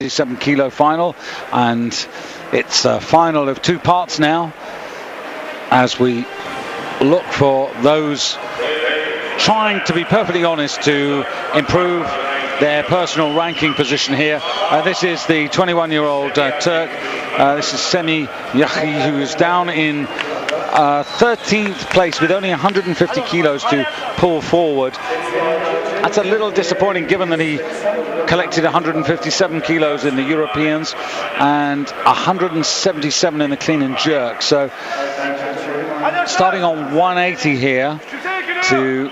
177 kilo final, and it's a final of two parts now as we look for those trying, to be perfectly honest, to improve their personal ranking position here. This is the 21-year-old Turk. This is Yaki, who is down in 13th place with only 150 kilos to pull forward. That's a little disappointing given that he collected 157 kilos in the Europeans and 177 in the clean and jerk. So starting on 180 here to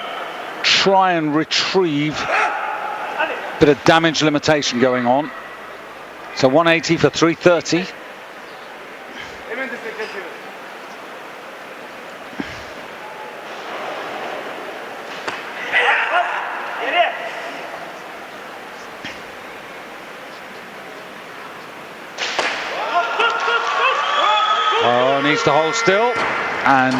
try and retrieve a bit of damage limitation going on. So 180 for 330. Needs to hold still, and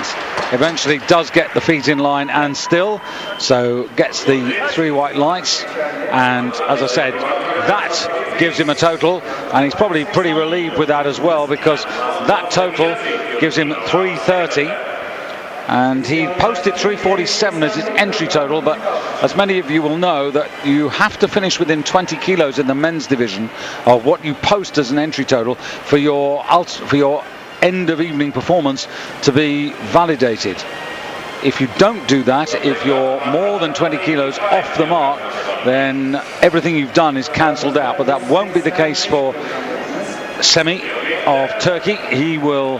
eventually does get the feet in line and still, so gets the 3 white lights, and as I said, that gives him a total, and he's probably pretty relieved with that as well, because that total gives him 330, and he posted 347 as his entry total, but as many of you will know, that you have to finish within 20 kilos in the men's division of what you post as an entry total for your end of evening performance to be validated. If you don't do that, if you're more than 20 kilos off the mark, then everything you've done is cancelled out. But that won't be the case for Semi of Turkey. He will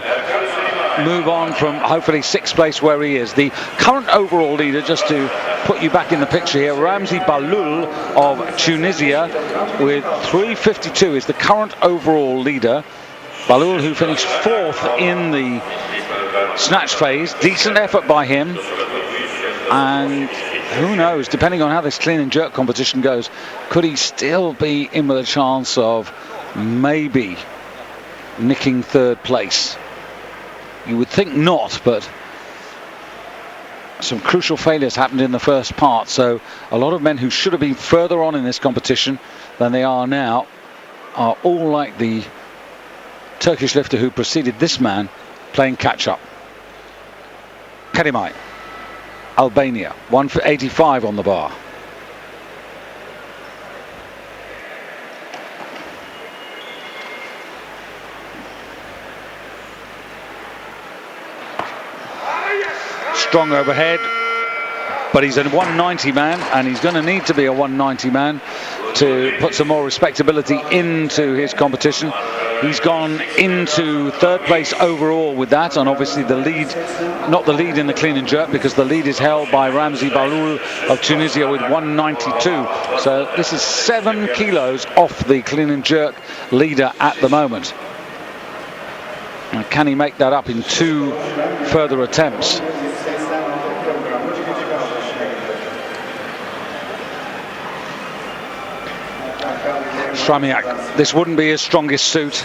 move on from hopefully 6th place where he is. The current overall leader, just to put you back in the picture here, Ramzi Balul of Tunisia with 352 is the current overall leader. Balul, who finished 4th in the snatch phase. Decent effort by him, and who knows, depending on how this clean and jerk competition goes, could he still be in with a chance of maybe nicking 3rd place? You would think not, but some crucial failures happened in the first part, so a lot of men who should have been further on in this competition than they are now are all like the Turkish lifter who preceded this man, playing catch-up. Karimay, Albania, 185 on the bar. Strong overhead, but he's a 190 man, and he's going to need to be a 190 man to put some more respectability into his competition. He's gone into 3rd place overall with that, and obviously the lead, not the lead in the clean and jerk, because the lead is held by Ramzi Balul of Tunisia with 192. So this is 7 kilos off the clean and jerk leader at the moment. And can he make that up in 2 further attempts? Rostami, this wouldn't be his strongest suit,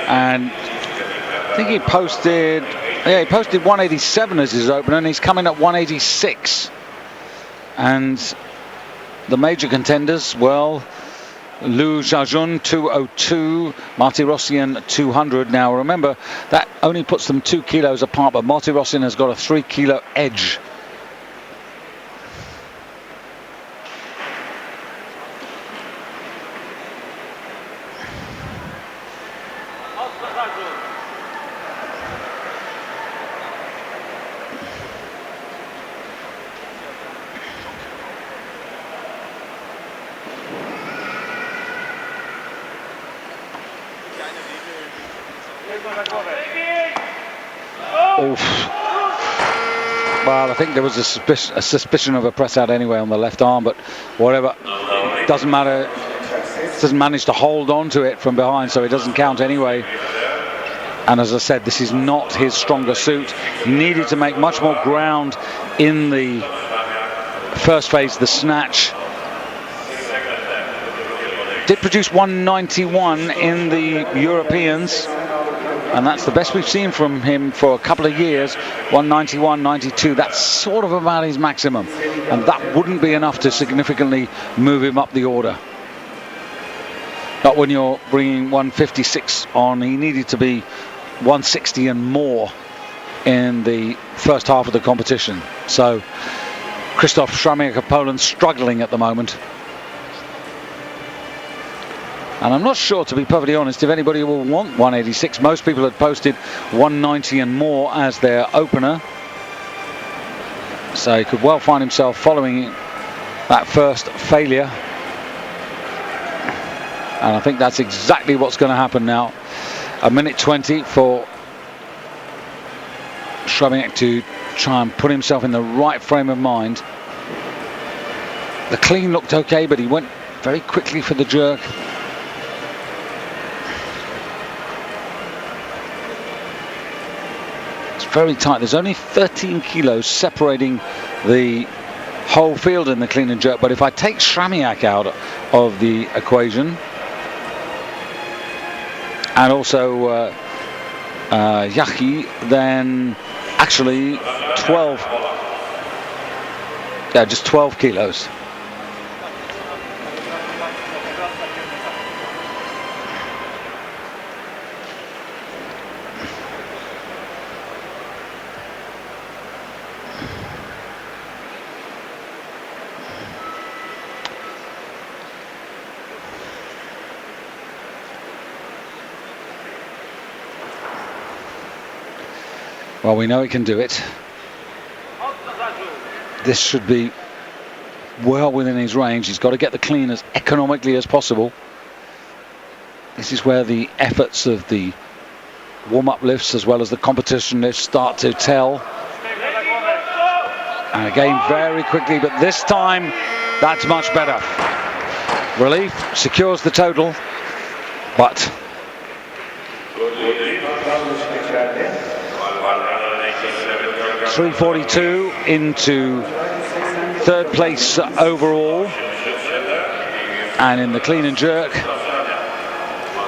and I think he posted 187 as his opener, and he's coming at 186. And the major contenders, well, Lu Jajun 202, Martirosyan 200. Now remember, that only puts them 2 kilos apart, but Martirosyan has got a 3 kilo edge. Oof. Well, I think there was a suspicion of a press out anyway on the left arm, but whatever, doesn't matter. Doesn't manage to hold on to it from behind, so it doesn't count anyway. And as I said, this is not his stronger suit. He needed to make much more ground in the first phase, the snatch. Did produce 191 in the Europeans, and that's the best we've seen from him for a couple of years. 191, 92, that's sort of about his maximum, and that wouldn't be enough to significantly move him up the order. Not when you're bringing 156 on. He needed to be 160 and more in the first half of the competition. So Krzysztof Sramiak of Poland struggling at the moment. And I'm not sure, to be perfectly honest, if anybody will want 186. Most people had posted 190 and more as their opener. So he could well find himself following that first failure. And I think that's exactly what's going to happen now. A minute 20 for Sramiak to try and put himself in the right frame of mind. The clean looked okay, but he went very quickly for the jerk. It's very tight. There's only 13 kilos separating the whole field in the clean and jerk. But if I take Sramiak out of the equation, and also Yaki, then actually 12, yeah, just 12 kilos. Well, we know he can do it. This should be well within his range. He's got to get the clean as economically as possible. This is where the efforts of the warm-up lifts as well as the competition lifts start to tell. And again, very quickly, but this time, that's much better. Relief secures the total, but 342 into third place overall, and in the clean and jerk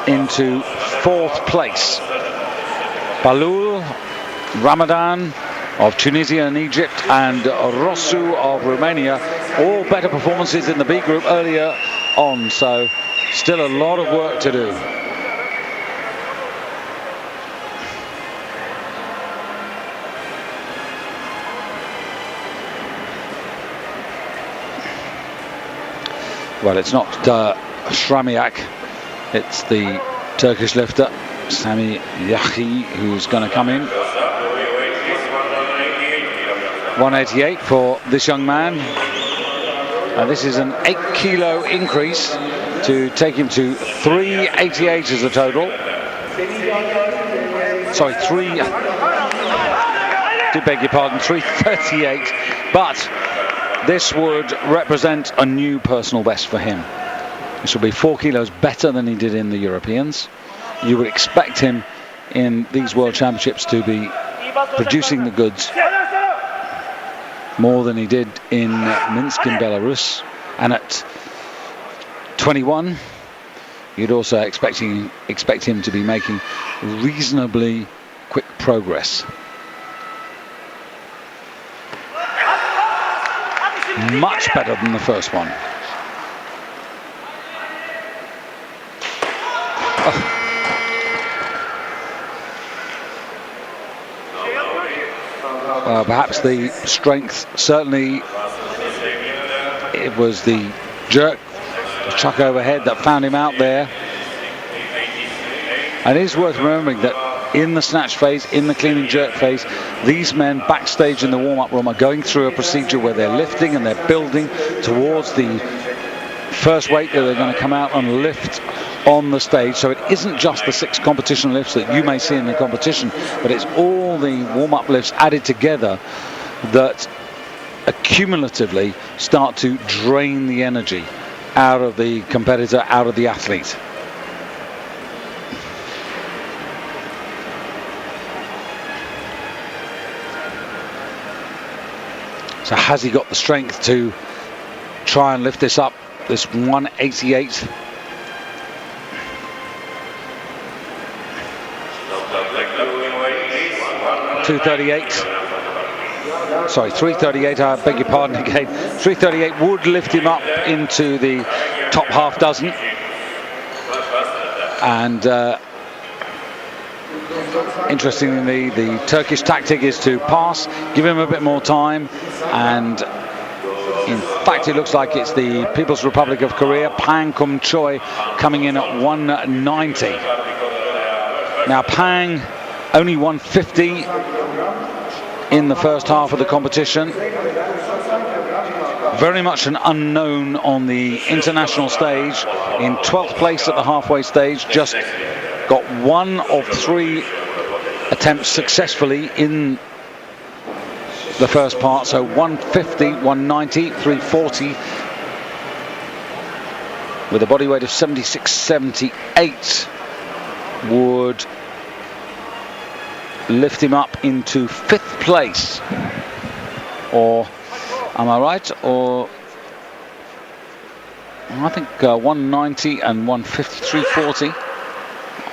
into fourth place. Balul, Ramadan of Tunisia and Egypt, and Rosu of Romania, all better performances in the B group earlier on, so still a lot of work to do. Well, it's not Sramiak, it's the Turkish lifter, Sami Yaki, who's going to come in. 188 for this young man. This is an 8 kilo increase to take him to 388 as a total. Sorry, beg your pardon, 338. But this would represent a new personal best for him. This will be 4 kilos better than he did in the Europeans. You would expect him in these World Championships to be producing the goods more than he did in Minsk in Belarus. And at 21, you'd also expect him to be making reasonably quick progress. Much better than the first one. Well, perhaps the strength, certainly it was the jerk, the chuck overhead that found him out there. And it is worth remembering that in the snatch phase, in the clean and jerk phase, these men backstage in the warm-up room are going through a procedure where they're lifting and they're building towards the first weight that they're going to come out and lift on the stage. So it isn't just the 6 competition lifts that you may see in the competition, but it's all the warm-up lifts added together that accumulatively start to drain the energy out of the competitor, out of the athlete. So has he got the strength to try and lift this up, this 188? Sorry, 338, I beg your pardon again. 338 would lift him up into the top half dozen. And interestingly, the Turkish tactic is to pass, give him a bit more time, and in fact it looks like it's the People's Republic of Korea, Pang Kum Choy, coming in at 190. Now Pang only 150 in the first half of the competition. Very much an unknown on the international stage. In 12th place at the halfway stage, just got 1 of 3 attempts successfully in the first part. So 150, 190, 340 with a body weight of 76, 78 would lift him up into 5th place. Or am I right? Or I think 190 and 150, 340.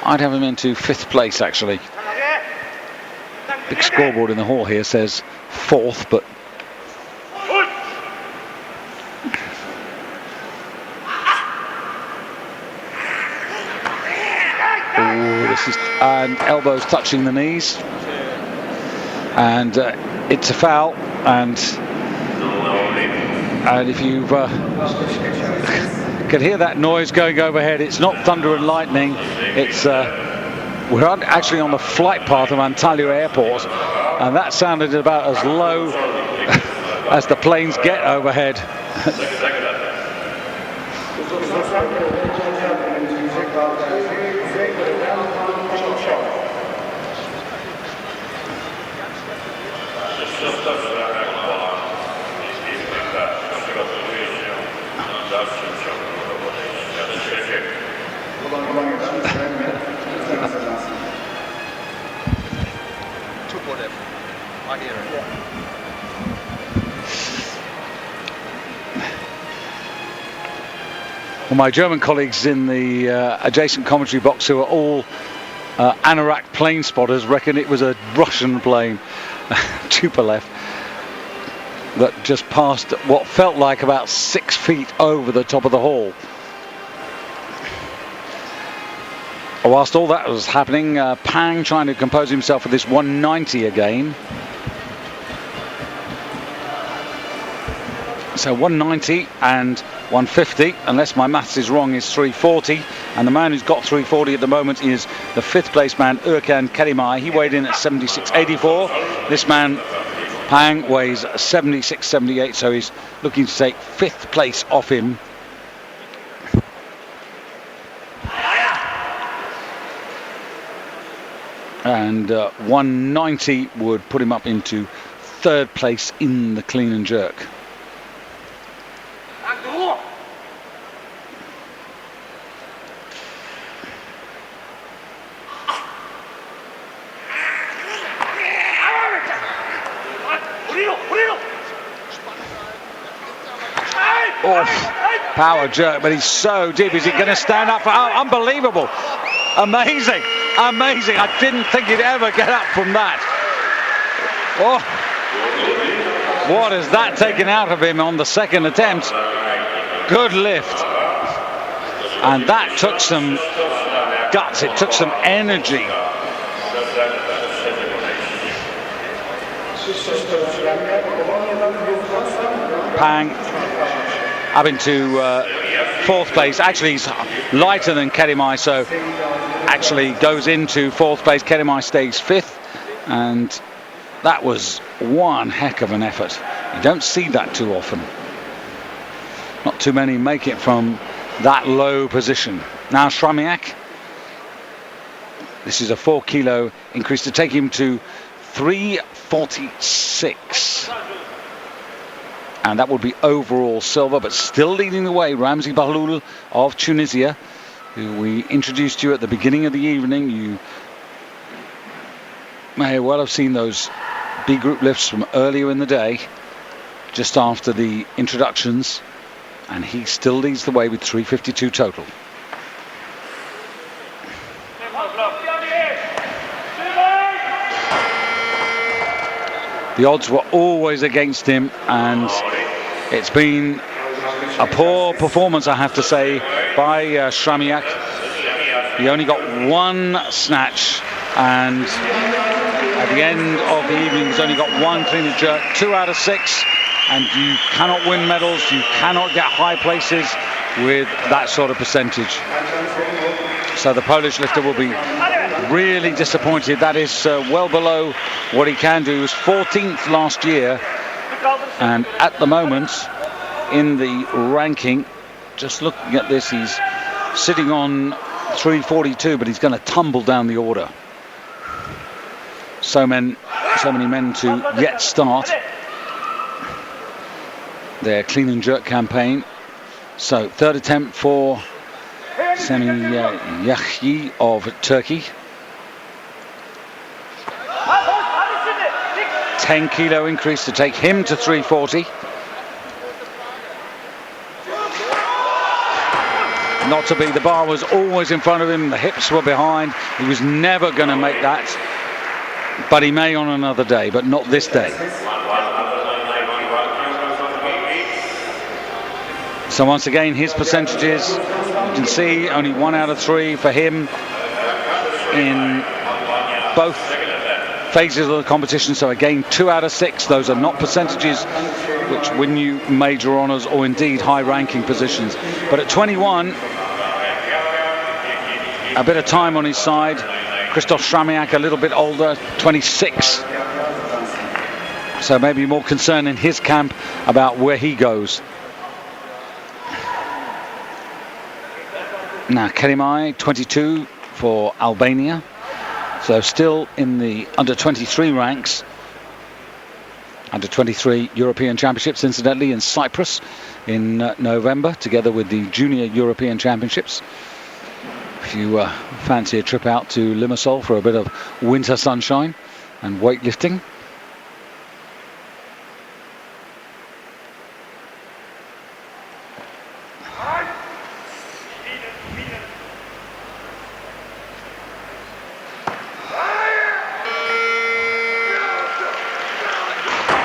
I'd have him into 5th place actually. Big scoreboard in the hall here says 4th, but this is, and elbows touching the knees, and it's a foul. And if you can hear that noise going overhead, it's not thunder and lightning. It's we're actually on the flight path of Antalya Airport, and that sounded about as low as the planes get overhead. Well, my German colleagues in the adjacent commentary box, who are all Anorak plane spotters, reckon it was a Russian plane, Tupolev, that just passed what felt like about 6 feet over the top of the hall. Whilst all that was happening, Pang trying to compose himself for this 190 again. So 190 and 150, unless my maths is wrong, is 340. And the man who's got 340 at the moment is the 5th place man, Erkan Kerimai. He weighed in at 76.84. This man, Pang, weighs 76.78, so he's looking to take 5th place off him. And 190 would put him up into 3rd place in the clean and jerk. Oh, power jerk, but he's so deep. Is he going to stand up? Oh, unbelievable. Amazing. Amazing. I didn't think he'd ever get up from that. Oh, what is that taken out of him on the 2nd attempt? Good lift. And that took some guts. It took some energy. Pang up into 4th place. Actually, he's lighter than Kerimai, so actually goes into 4th place. Kerimai stays 5th, and that was one heck of an effort. You don't see that too often. Not too many make it from that low position. Now Shramiak, this is a 4 kilo increase to take him to 346. And that would be overall silver, but still leading the way, Ramzi Bahloul of Tunisia, who we introduced you at the beginning of the evening. You may well have seen those B group lifts from earlier in the day, just after the introductions, and he still leads the way with 352 total. The odds were always against him, and it's been a poor performance, I have to say, by Shramiak. He only got one snatch, and at the end of the evening he's only got one clean and jerk, 2 out of 6, and you cannot win medals, you cannot get high places with that sort of percentage. So the Polish lifter will be really disappointed. That is well below what he can do. He was 14th last year, and at the moment in the ranking, just looking at this, he's sitting on 342, but he's going to tumble down the order. So many men to yet start their clean and jerk campaign. So third attempt for Yaki of Turkey. 10 kilo increase to take him to 340. Not to be, the bar was always in front of him, the hips were behind, he was never going to make that, but he may on another day, but not this day. So once again, his percentages, you can see only 1 out of 3 for him in both phases of the competition. So again, 2 out of 6, those are not percentages which win you major honors or indeed high ranking positions. But at 21, a bit of time on his side. Krzysztof Stramiak a little bit older, 26. So maybe more concern in his camp about where he goes. Now Kerimai, 22 for Albania. So still in the under 23 ranks. Under 23 European Championships, incidentally, in Cyprus in November, together with the Junior European Championships. If you fancy a trip out to Limassol for a bit of winter sunshine and weightlifting.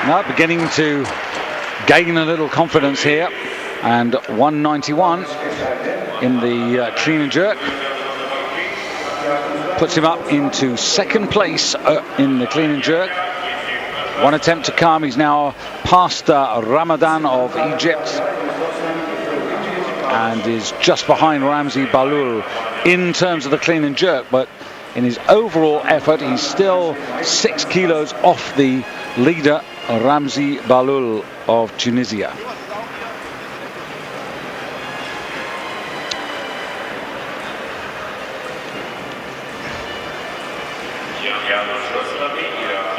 Now beginning to gain a little confidence here, and 191 in the clean and jerk puts him up into second place in the clean and jerk. One attempt to come. He's now past Ramadan of Egypt and is just behind Ramzi Balul in terms of the clean and jerk, but in his overall effort he's still 6 kilos off the leader Ramzi Balul of Tunisia.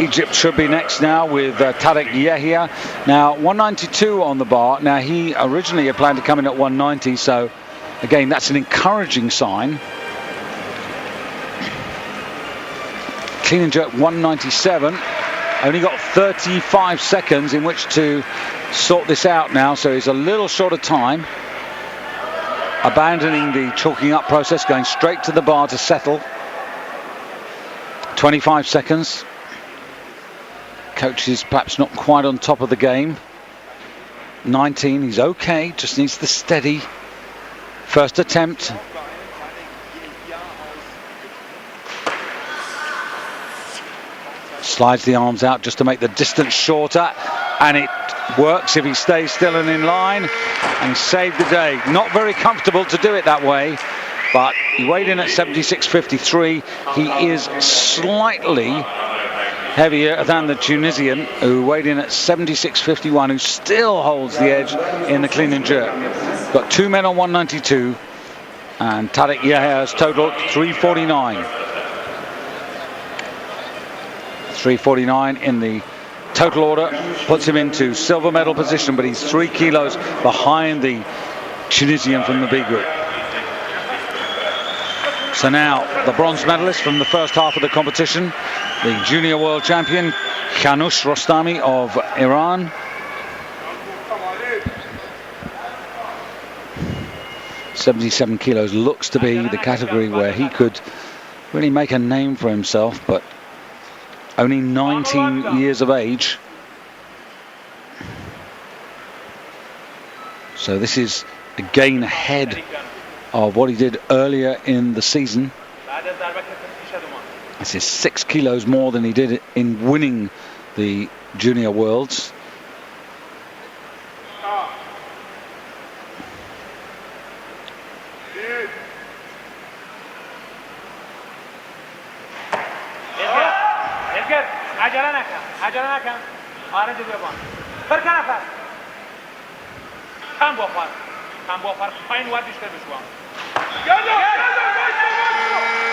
Egypt should be next now with Tarek Yahia. Now 192 on the bar. Now he originally had planned to come in at 190, so again that's an encouraging sign. Clean and jerk 197. Only got 35 seconds in which to sort this out now, so he's a little short of time. Abandoning the chalking up process, going straight to the bar to settle. 25 seconds. Coach is perhaps not quite on top of the game. 19, he's okay, just needs the steady. First attempt. Slides the arms out just to make the distance shorter, and it works if he stays still and in line, and saved the day. Not very comfortable to do it that way, but he weighed in at 76.53. He is slightly heavier than the Tunisian, who weighed in at 76.51, who still holds the edge in the clean and jerk. Got 2 men on 192, and Tarek Yahia has totaled 349. 349 in the total order, puts him into silver medal position, but he's 3 kilos behind the Tunisian from the B group. So now the bronze medalist from the first half of the competition, the junior world champion Khanush Rostami of Iran. .77 kilos looks to be the category where he could really make a name for himself, but only 19 years of age. So this is again ahead of what he did earlier in the season. This is 6 kilos more than he did in winning the Junior Worlds.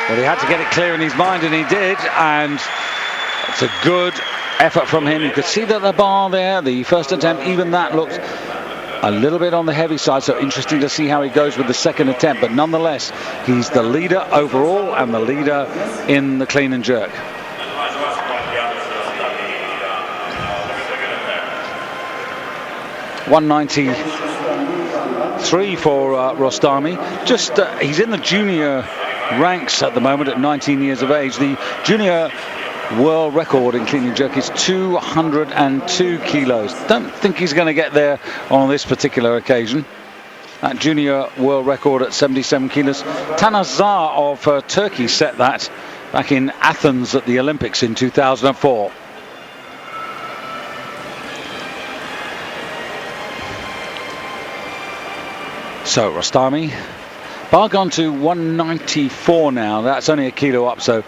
Well, he had to get it clear in his mind, and he did, and it's a good effort from him. You could see that the bar there, the first attempt, even that looked a little bit on the heavy side, so interesting to see how he goes with the second attempt, but nonetheless, he's the leader overall and the leader in the clean and jerk. $193 for Rostami. Just he's in the junior ranks at the moment at 19 years of age. The junior world record in clean and jerk is 202 kilos. Don't think he's going to get there on this particular occasion. That junior world record at 77 kilos. Tanazar of Turkey set that back in Athens at the Olympics in 2004. So Rostami, bar gone to 194 now. That's only a kilo up, so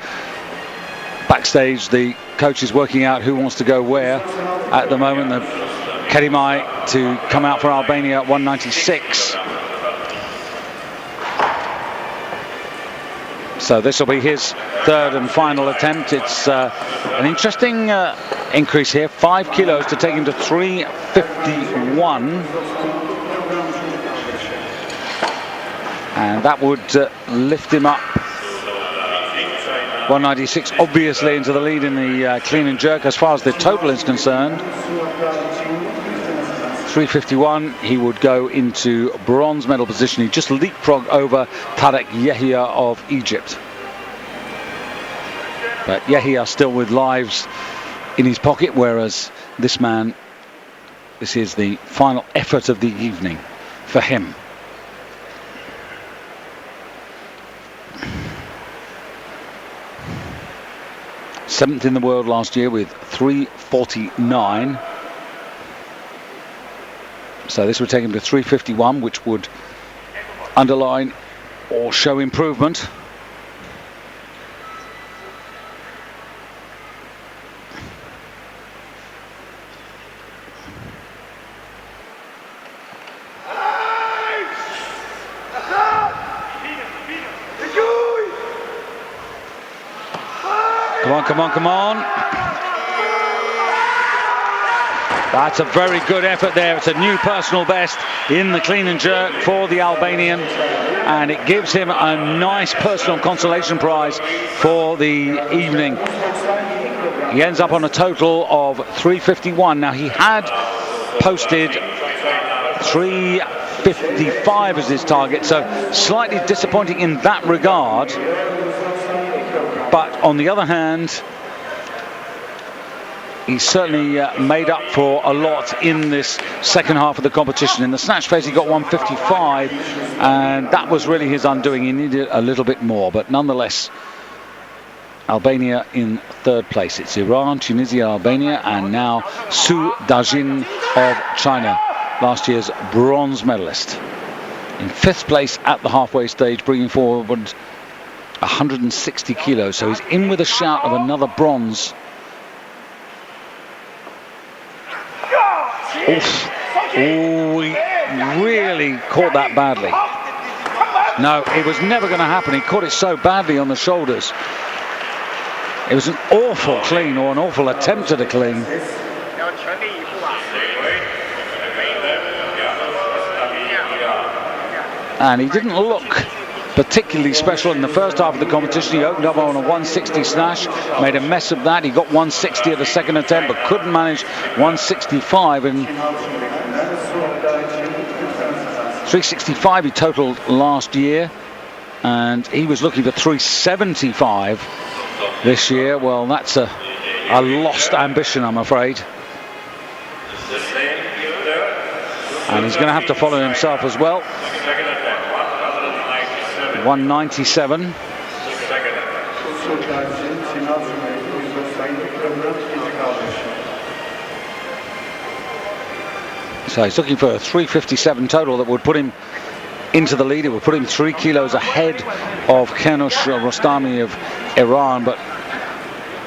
backstage the coach is working out who wants to go where. At the moment, the Kedimai to come out for Albania at 196. So this will be his third and final attempt. It's an interesting increase here, 5 kilos to take him to 351. And that would lift him up 196, obviously into the lead in the clean and jerk as far as the total is concerned. 351, he would go into bronze medal position. He just leapfrogged over Tarek Yahia of Egypt. But Yahia still with lives in his pocket, whereas this man, this is the final effort of the evening for him. 7th in the world last year with 349. So this would take him to 351, which would underline or show improvement. Come on, come on, come on. That's a very good effort there. It's a new personal best in the clean and jerk for the Albanian, and it gives him a nice personal consolation prize for the evening. He ends up on a total of 351. Now, he had posted 355 as his target, so slightly disappointing in that regard. But on the other hand, he certainly made up for a lot in this second half of the competition. In the snatch phase, he got 155, and that was really his undoing. He needed a little bit more, but nonetheless, Albania in third place. It's Iran, Tunisia, Albania, and now Su Dajin of China, last year's bronze medalist. In 5th place at the halfway stage, bringing forward 160 kilos, so he's in with a shout of another bronze. Oof. Oh, he really caught that badly. No, it was never going to happen. He caught it so badly on the shoulders. It was an awful clean, or an awful attempt at a clean. And he didn't look particularly special in the first half of the competition. He opened up on a 160 snatch, made a mess of that. He got 160 at the second attempt, but couldn't manage 165. And 365 he totaled last year, and he was looking for 375 this year. Well, that's a lost ambition, I'm afraid. And he's going to have to follow himself as well. 197. So he's looking for a 357 total that would put him into the lead. It would put him 3 kilos ahead of Kenush Rostami of Iran, but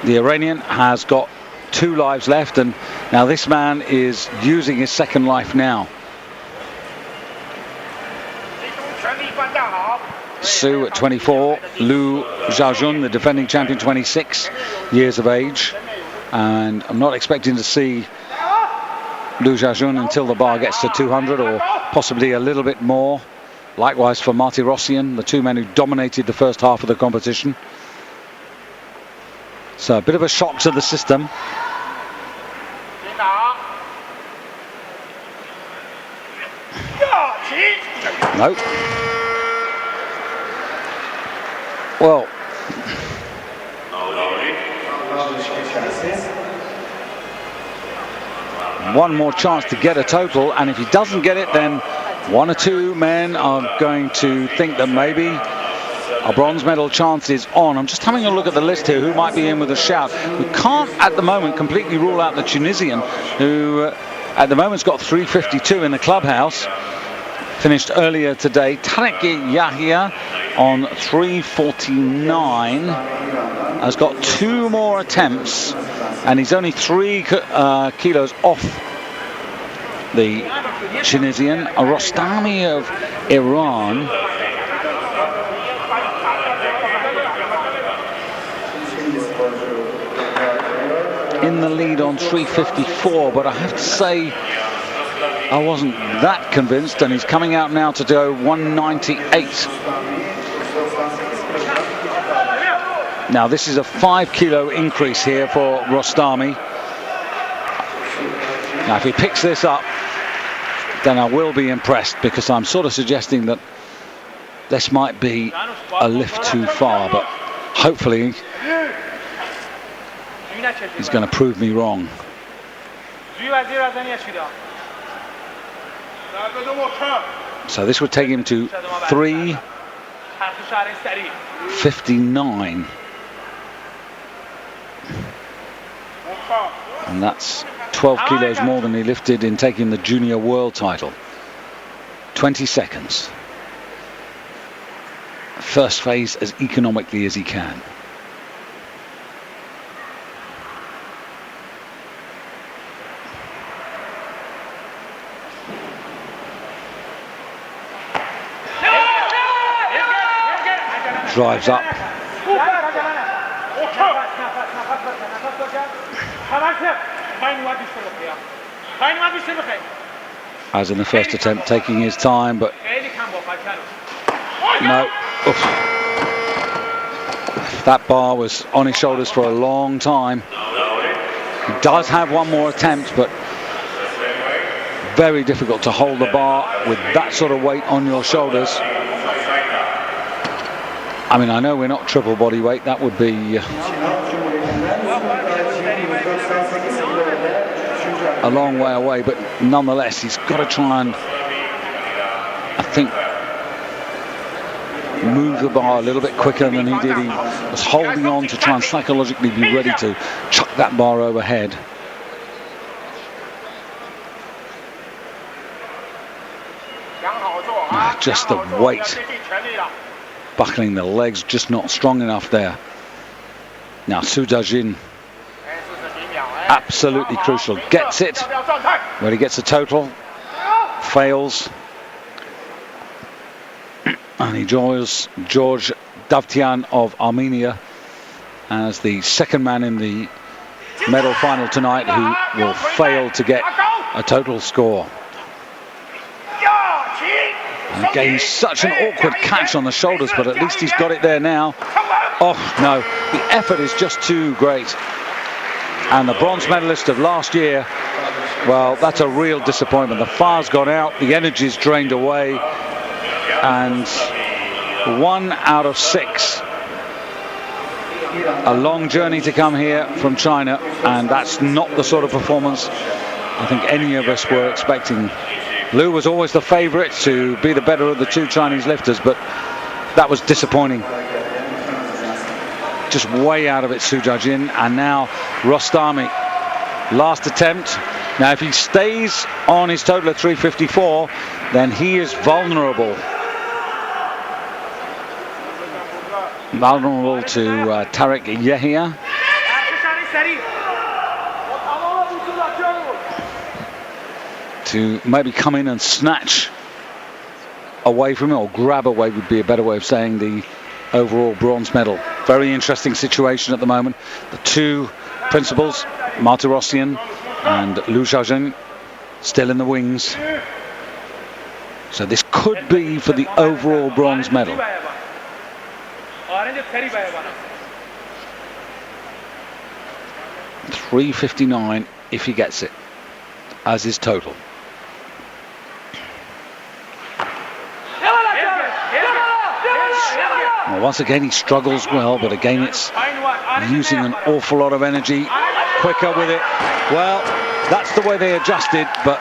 the Iranian has got 2 lives left, and now this man is using his second life now. Su at 24, Liu Xiaojun, the defending champion, 26 years of age, and I'm not expecting to see Liu Xiaojun until the bar gets to 200 or possibly a little bit more. Likewise for Martirosyan, the 2 men who dominated the first half of the competition. So a bit of a shock to the system. No. Well, one more chance to get a total, and if he doesn't get it, then 1 or 2 men are going to think that maybe a bronze medal chance is on. I'm just having a look at the list here, who might be in with a shout. We can't at the moment completely rule out the Tunisian, who at the moment's got 352 in the clubhouse. Finished earlier today. Tarek Yahia on 349 has got 2 more attempts, and he's only 3 kilos off the Tunisian. Rostami of Iran in the lead on 354, but I have to say I wasn't that convinced, and he's coming out now to go 198. Now this is a 5 kilo increase here for Rostami. Now if he picks this up, then I will be impressed, because I'm sort of suggesting that this might be a lift too far, but hopefully he's going to prove me wrong. So this would take him to 359, and that's 12 kilos more than he lifted in taking the junior world title. 20 seconds. First phase as economically as he can. Drives up. As in the first attempt, taking his time, but no. Oof. That bar was on his shoulders for a long time. He does have 1 more attempt, but very difficult to hold the bar with that sort of weight on your shoulders. I mean, I know we're not triple body weight. That would be a long way away, but nonetheless, he's got to try and, I think, move the bar a little bit quicker than he did. He was holding on to try and psychologically be ready to chuck that bar overhead. Just the weight buckling the legs, just not strong enough there. Now Su Dajin, absolutely crucial, gets it where he gets a total, fails, and he joins George Davtyan of Armenia as the second man in the medal final tonight who will fail to get a total score. And again, such an awkward catch on the shoulders, but at least he's got it there now. Oh no, the effort is just too great. And the bronze medalist of last year, well, that's a real disappointment. The fire's gone out, the energy's drained away, and 1 out of 6. A long journey to come here from China, and that's not the sort of performance I think any of us were expecting. Liu was always the favourite to be the better of the 2 Chinese lifters, but that was disappointing. Just way out of it, Sujajin. And now Rostami, last attempt. Now if he stays on his total of 354, then he is vulnerable. Vulnerable to Tarek Yahia. To maybe come in and snatch away from it, or grab away would be a better way of saying, the overall bronze medal. Very interesting situation at the moment. The two principals, Martirosyan and Liu Xiaojun, still in the wings. So this could be for the overall bronze medal. 359 if he gets it as his total. Well, once again he struggles well, but again it's using an awful lot of energy. Quicker with it. Well, that's the way they adjusted, but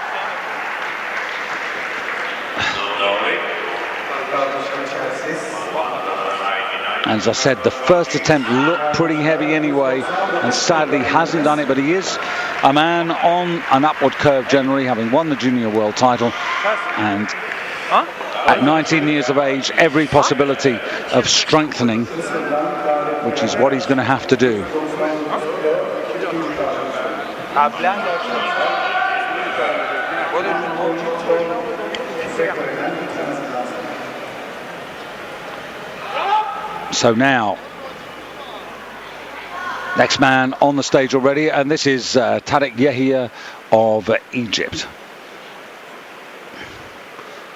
as I said, the first attempt looked pretty heavy anyway, and sadly hasn't done it. But he is a man on an upward curve generally, having won the junior world title, and at 19 years of age, every possibility of strengthening, which is what he's going to have to do. So now, next man on the stage already, and this is Tarek Yahia of Egypt.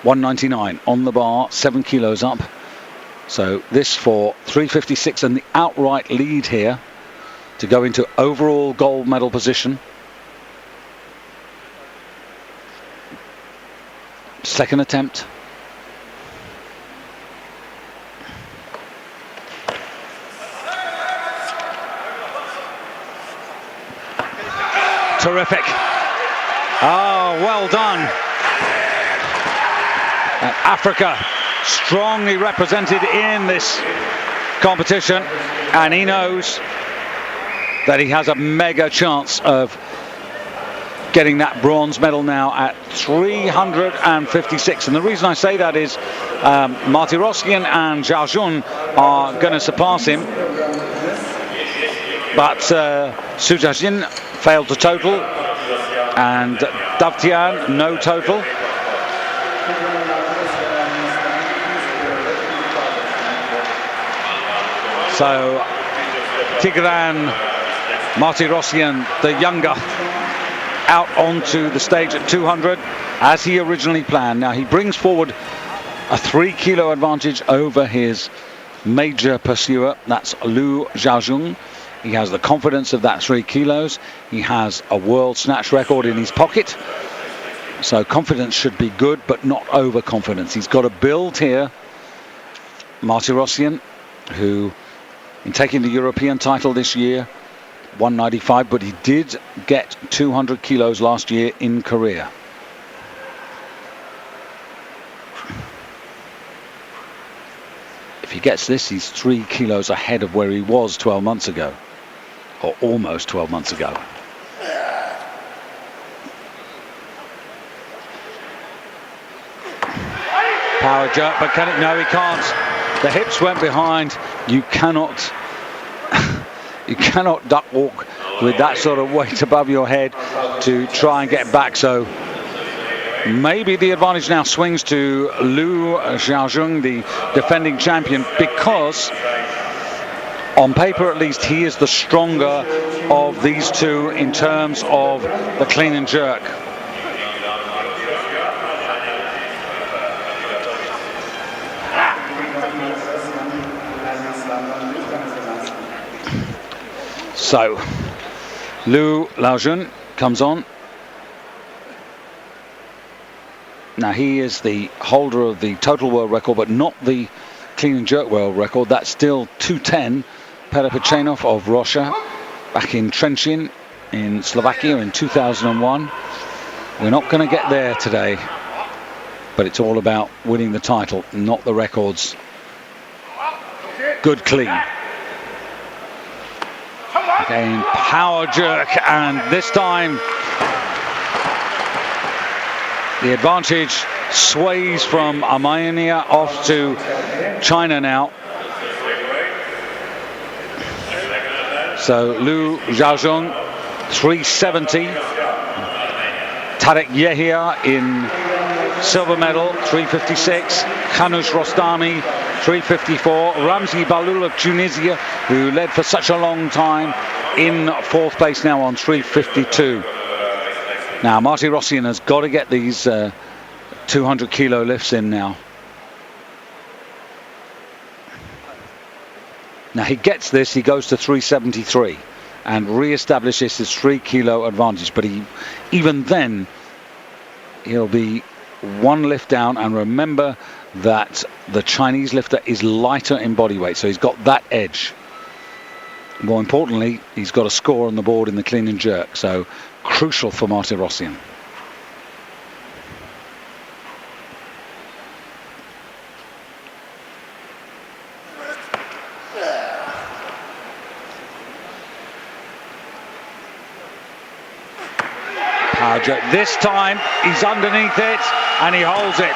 199 on the bar, 7 kilos up. So this for 356 and the outright lead here to go into overall gold medal position. Second attempt. Terrific. Oh, well done. And Africa strongly represented in this competition, and he knows that he has a mega chance of getting that bronze medal now at 356. And the reason I say that is Martirosyan and Xiaojun are going to surpass him, but Sujajin failed to total, and Davtian no total. So Tigran Martirosyan, the younger, out onto the stage at 200 as he originally planned. Now he brings forward a 3 kilo advantage over his major pursuer, that's Liu Xiaojun. He has the confidence of that 3 kilos. He has a world snatch record in his pocket. So confidence should be good, but not overconfidence. He's got to build here. Martirosyan, who in taking the European title this year, 195, but he did get 200 kilos last year in Korea. If he gets this, he's 3 kilos ahead of where he was 12 months ago. Or almost 12 months ago. Power jerk, but can it? No, he can't. The hips went behind. You cannot you cannot duck walk with that sort of weight above your head to try and get back. So maybe the advantage now swings to Liu Xiaojun, the defending champion, because on paper at least he is the stronger of these two in terms of the clean and jerk. So Liu Xiaojun comes on. Now he is the holder of the total world record, but not the clean and jerk world record. That's still 210. Perepechenov of Russia, back in Trenchin in Slovakia in 2001. We're not going to get there today, but it's all about winning the title, not the records. good clean. Again, power jerk, and this time the advantage sways from Armenia off to China now. So Liu Xiaozhong 370, Tarek Yahia in silver medal 356, Khanush Rostami 354, Ramzi Balul of Tunisia, who led for such a long time, in fourth place now on 352. Now Martirosyan has got to get these 200 kilo lifts in now. Now he gets this, he goes to 373 and re-establishes his 3 kilo advantage, but even then he'll be one lift down, and remember that the Chinese lifter is lighter in body weight, so he's got that edge. More importantly, he's got a score on the board in the clean and jerk, so crucial for Martirosyan. Power jerk. This time he's underneath it and he holds it.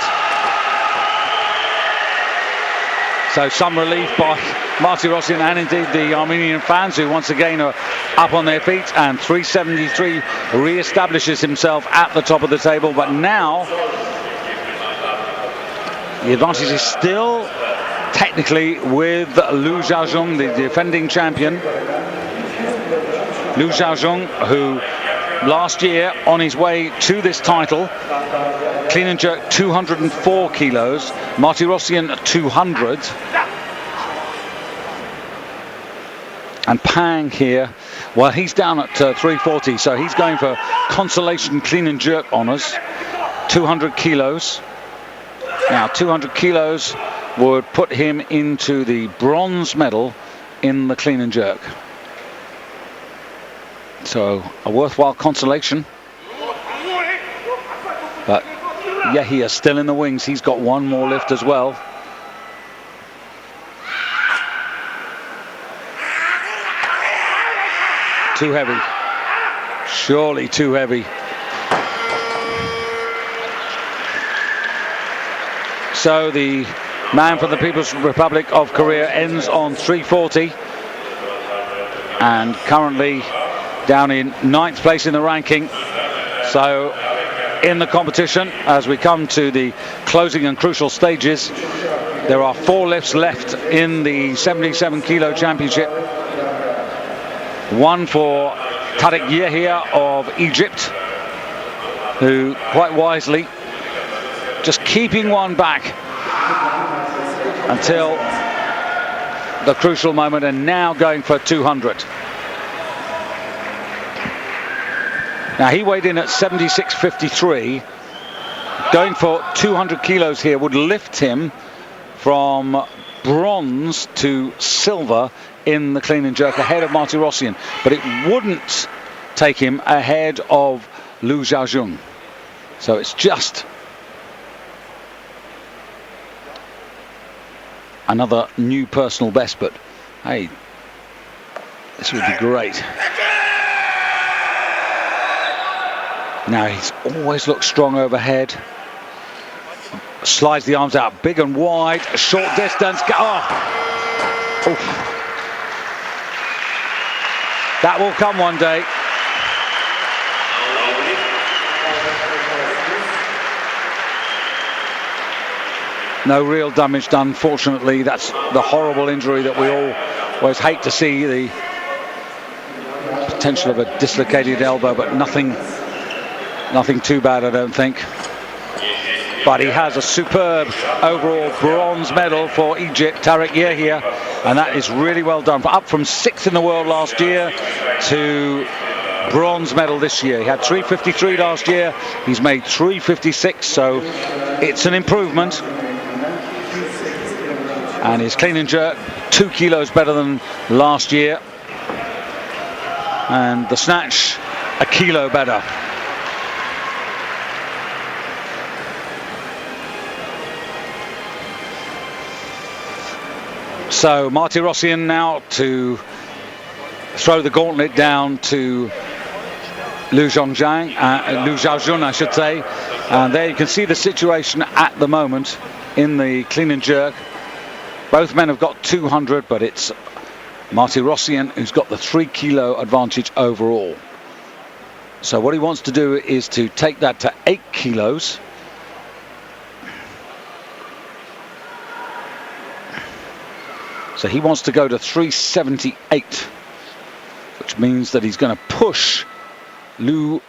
So some relief by Martirosyan and indeed the Armenian fans, who once again are up on their feet, and 373 re-establishes himself at the top of the table. But now the advantage is still technically with Liu Xiaozhong, the defending champion. Liu Xiaozhong, who last year on his way to this title, clean and jerk 204 kilos, Martirosyan 200. And Pang here, well, he's down at 340, so he's going for consolation clean and jerk honours, 200 kilos. Now 200 kilos would put him into the bronze medal in the clean and jerk. So a worthwhile consolation. But Yahia still in the wings. He's got one more lift as well. Too heavy. Surely too heavy. So the man from the People's Republic of Korea ends on 340. And currently down in 9th place in the ranking. So in the competition, as we come to the closing and crucial stages, there are 4 lifts left in the 77 kilo championship. One for Tarek Yahia of Egypt, who quite wisely just keeping one back until the crucial moment, and now going for 200. Now he weighed in at 76.53. Going for 200 kilos here would lift him from bronze to silver in the clean and jerk, ahead of Martirosyan, but it wouldn't take him ahead of Liu Xiaozhong. So it's just another new personal best, but hey, this would be great. Now he's always looked strong overhead. Slides the arms out big and wide, a short distance. Oh. Oof. That will come one day. No real damage done, fortunately. That's the horrible injury that we all always hate to see, the potential of a dislocated elbow, but nothing too bad, I don't think. But he has a superb overall bronze medal for Egypt, Tarek Yahia, and that is really well done. Up from 6th in the world last year to bronze medal this year. He had 353 last year, he's made 356, so it's an improvement. And his clean and jerk 2 kilos better than last year, and the snatch a kilo better. So Martirosyan now to throw the gauntlet down to Liu Xiaojun, I should say. And there you can see the situation at the moment in the clean and jerk. Both men have got 200, but it's Martirosyan who's got the 3 kilo advantage overall. So what he wants to do is to take that to 8 kilos. So he wants to go to 378, which means that he's going to push Liu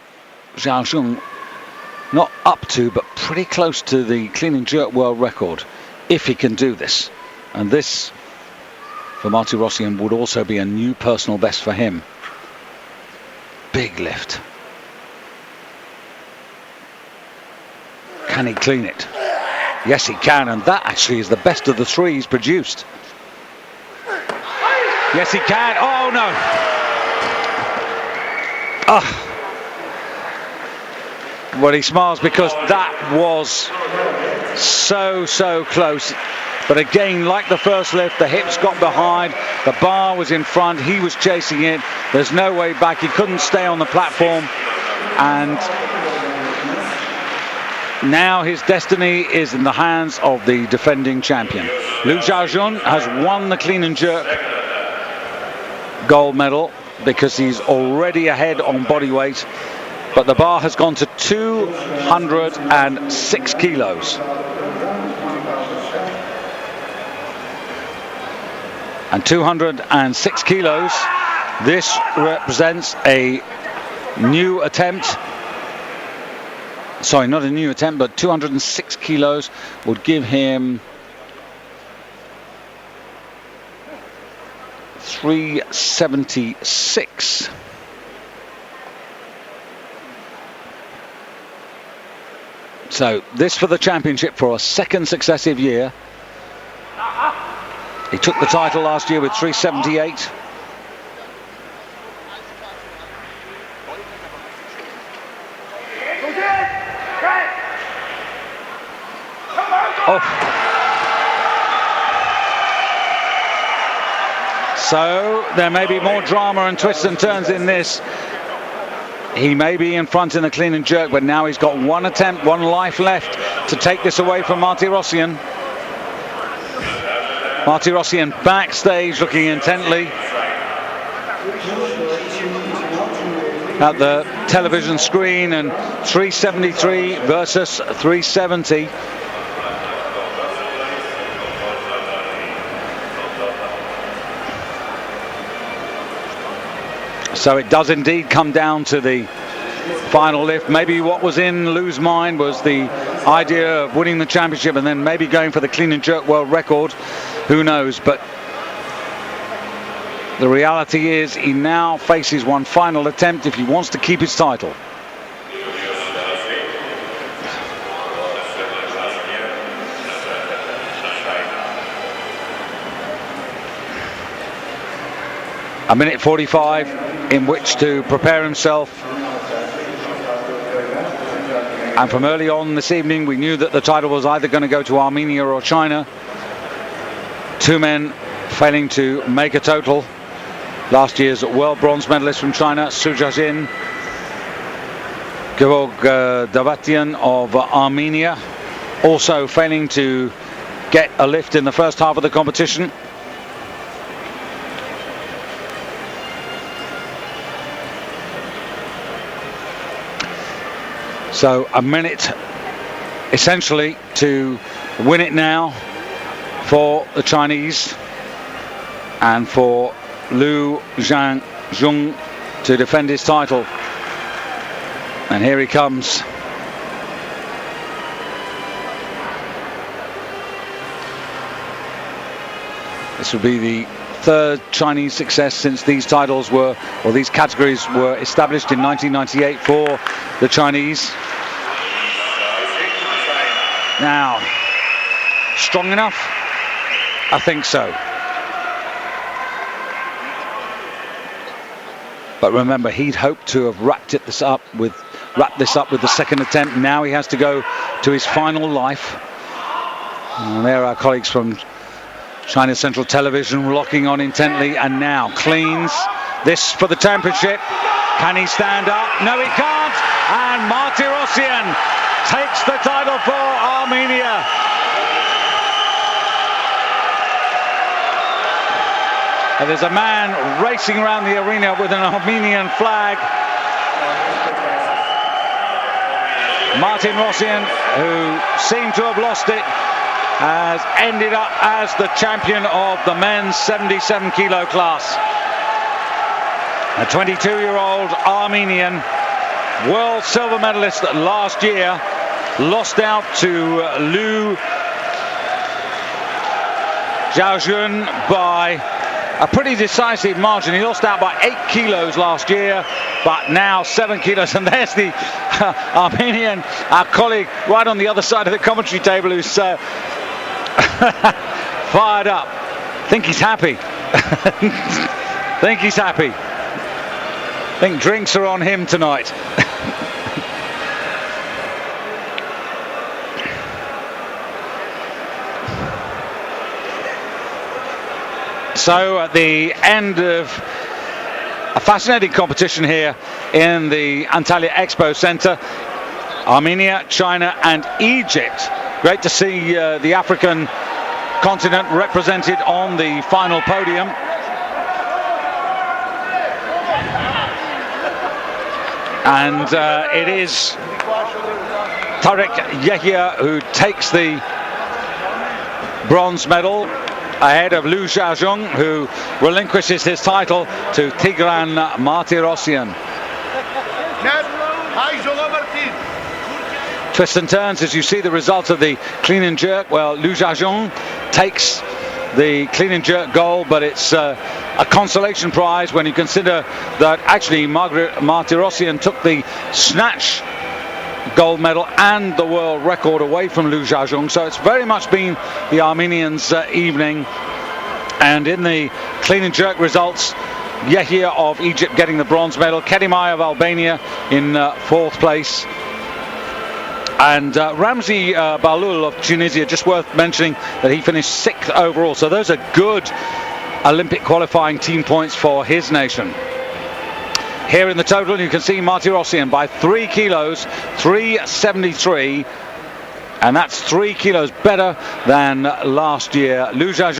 Xiaojun not up to, but pretty close to the clean and jerk world record, if he can do this. And this, for Martirosyan, would also be a new personal best for him. Big lift. Can he clean it? Yes, he can, and that actually is the best of the 3 he's produced. Yes, he can. Oh, no. Well, he smiles because that was so close. But again, like the first lift, the hips got behind, the bar was in front, he was chasing it. There's no way back. He couldn't stay on the platform. And now his destiny is in the hands of the defending champion. Liu Xiaojun has won the clean and jerk gold medal because he's already ahead on body weight, but the bar has gone to 206 kilos. And 206 kilos, this represents a new attempt. Sorry, not a new attempt, but 206 kilos would give him 376. So this for the championship for a second successive year. He took the title last year with 378. Oh. So there may be more drama and twists and turns in this. He may be in front in the clean and jerk, but now he's got one attempt, one life left to take this away from Martirosyan. Martirosyan backstage looking intently at the television screen, and 373 versus 370. So it does indeed come down to the final lift. Maybe what was in Liu's mind was the idea of winning the championship and then maybe going for the clean and jerk world record. Who knows? But the reality is he now faces one final attempt if he wants to keep his title. A minute 45 in which to prepare himself. And from early on this evening, we knew that the title was either going to go to Armenia or China. 2 men failing to make a total. Last year's world bronze medalist from China, Su Jiajin, Georg Davatian of Armenia, also failing to get a lift in the first half of the competition. So a minute essentially to win it now for the Chinese and for Liu Xiaojun to defend his title. And here he comes. This will be the 3rd Chinese success since these titles were, or these categories were established in 1998 for the Chinese. Now, strong enough? I think so. But remember, he'd hoped to have wrapped this up with the second attempt. Now he has to go to his final life. And there are our colleagues from China Central Television locking on intently, and now cleans. This for the championship. Can he stand up? No, he can't. And Martirosyan takes the title for Armenia. And there's a man racing around the arena with an Armenian flag. Martirosyan, who seemed to have lost it, has ended up as the champion of the men's 77 kilo class. A 22-year-old Armenian, world silver medalist last year, lost out to Liu Xiaojun by a pretty decisive margin. He lost out by 8 kilos last year, but now 7 kilos. And there's the Armenian, our colleague, right on the other side of the commentary table, who's fired up. Think he's happy. Think he's happy. Think drinks are on him tonight. So at the end of a fascinating competition here in the Antalya Expo Center, Armenia, China and Egypt. Great to see the African continent represented on the final podium. And it is Tarek Yahia who takes the bronze medal, ahead of Liu Xiaojun, who relinquishes his title to Tigran Martirosyan. Twists and turns as you see the results of the clean and jerk. Well, Liu Xiaojun takes the clean and jerk gold, but it's a consolation prize when you consider that actually Martirosyan took the snatch gold medal and the world record away from Liu Xiaojun. So it's very much been the Armenians' evening. And in the clean and jerk results, Yahia of Egypt getting the bronze medal, Kedimai of Albania in 4th place, and Ramzi Balul of Tunisia, just worth mentioning that he finished 6th overall. So those are good Olympic qualifying team points for his nation. Here in the total, you can see Martirosyan by 3 kilos, 373, and that's 3 kilos better than last year. Liu Xiaojun